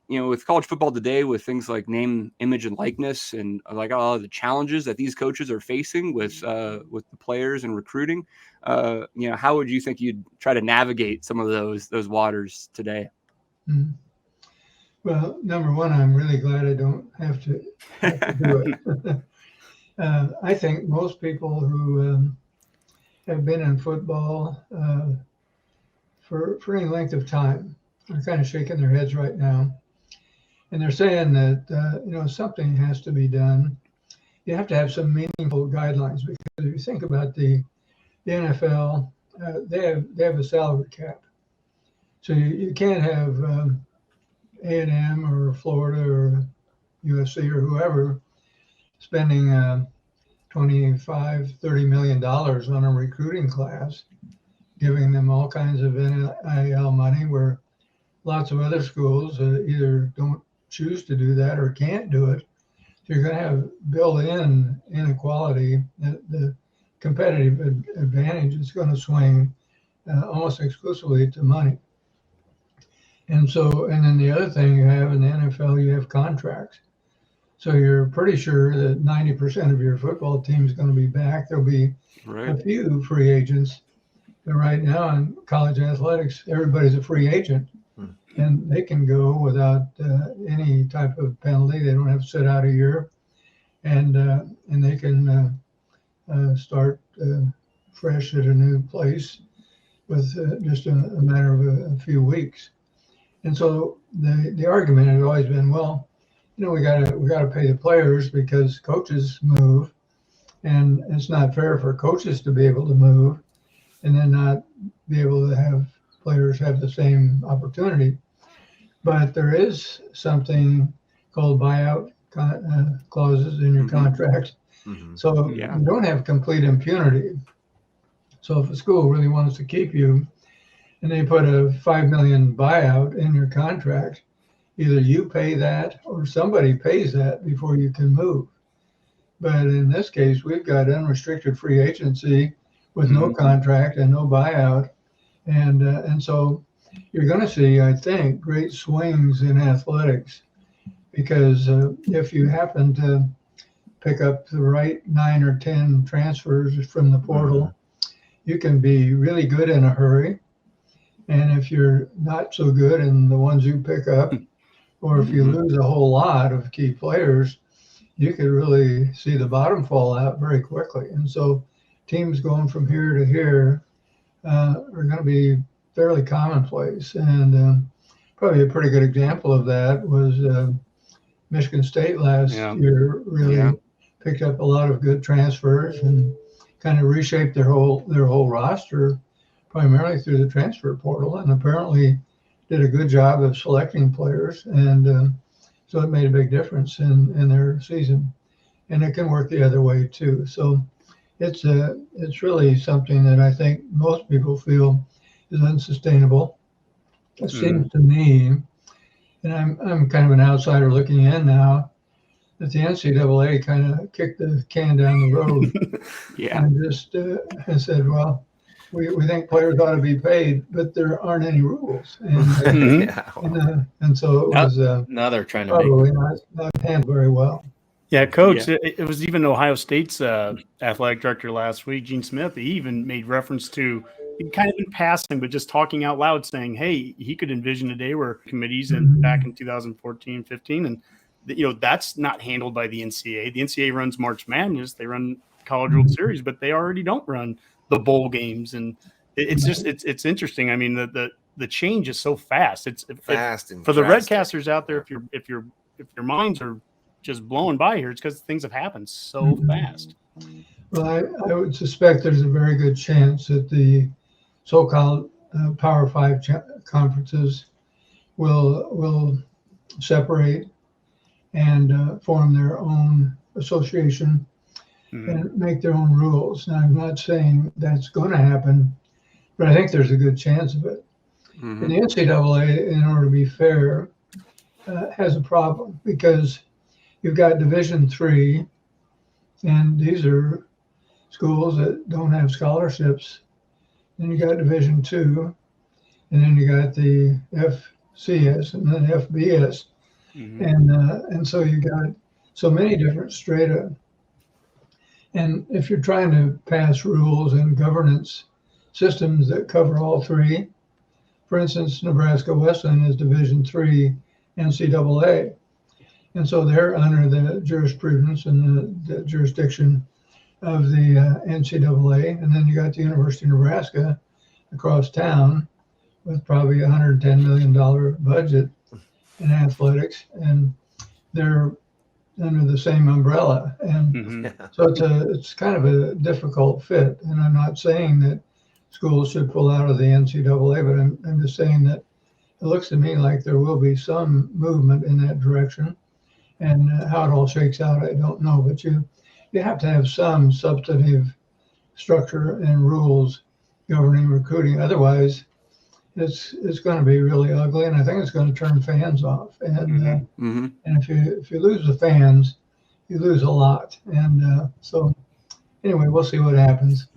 with college football today, with things like name, image, and likeness, and like a lot of the challenges that these coaches are facing with the players and recruiting, how would you think you'd try to navigate some of those waters today? Mm-hmm. Well, number one, I'm really glad I don't have to do it. I think most people who have been in football for any length of time are kind of shaking their heads right now. And they're saying that, something has to be done. You have to have some meaningful guidelines, because if you think about the NFL, they have a salary cap. So you can't have A&M or Florida or USC or whoever spending $25-30 million on a recruiting class, giving them all kinds of NIL money, where lots of other schools either don't choose to do that or can't do it. So you're going to have built-in inequality. The competitive advantage is going to swing almost exclusively to money. And then the other thing you have in the NFL, you have contracts. So you're pretty sure that 90% of your football team is going to be back. There'll be a few free agents. But right now in college athletics, everybody's a free agent. And they can go without any type of penalty. They don't have to sit out a year. And they can start fresh at a new place with just a matter of a few weeks. And so the argument has always been, well, we gotta pay the players because coaches move, and it's not fair for coaches to be able to move and then not be able to have players have the same opportunity. But there is something called buyout clauses in your contracts. Mm-hmm. So you don't have complete impunity. So if a school really wants to keep you and they put a $5 million buyout in your contract, either you pay that or somebody pays that before you can move. But in this case, we've got unrestricted free agency with no contract and no buyout. And so you're going to see, I think, great swings in athletics, because if you happen to pick up the right 9 or 10 transfers from the portal, you can be really good in a hurry. And if you're not so good in the ones you pick up, or if you lose a whole lot of key players, you could really see the bottom fall out very quickly. And so teams going from here to here are going to be fairly commonplace. And probably a pretty good example of that was Michigan State last year really picked up a lot of good transfers and kind of reshaped their whole roster primarily through the transfer portal, and apparently did a good job of selecting players. And so it made a big difference in their season. And it can work the other way too. So it's really something that I think most people feel is unsustainable. It seems to me, and I'm kind of an outsider looking in now, that the NCAA kind of kicked the can down the road and just said, well, we think players ought to be paid, but there aren't any rules. And so it was now they're trying to probably not handled very well. Yeah, Coach, it was even Ohio State's athletic director last week, Gene Smith. He even made reference to, kind of in passing, but just talking out loud, saying, hey, he could envision a day where committees back in 2014, 15, and that's not handled by the NCAA. The NCAA runs March Madness. They run College World Series, but they already don't run the bowl games. And it's just, it's interesting. I mean, the change is so fast. It's fast. And for the Redcasters out there, if your minds are just blowing by here, it's because things have happened so fast. Well, I would suspect there's a very good chance that the so-called Power 5 conferences will separate and form their own association and make their own rules. Now, I'm not saying that's going to happen, but I think there's a good chance of it. And the NCAA, in order to be fair, has a problem, because you've got Division III, and these are schools that don't have scholarships. Then you got Division II, and then you got the FCS and then FBS. And so you got so many different strata. And if you're trying to pass rules and governance systems that cover all three, for instance, Nebraska Wesleyan is Division III NCAA. And so they're under the jurisprudence and the jurisdiction of the NCAA. And then you got the University of Nebraska across town with probably $110 million budget in athletics. And they're under the same umbrella. And so it's kind of a difficult fit. And I'm not saying that schools should pull out of the NCAA, but I'm just saying that it looks to me like there will be some movement in that direction. And how it all shakes out, I don't know. But you have to have some substantive structure and rules governing recruiting. Otherwise, it's going to be really ugly, and I think it's going to turn fans off. And and if you lose the fans, you lose a lot. And so anyway, we'll see what happens.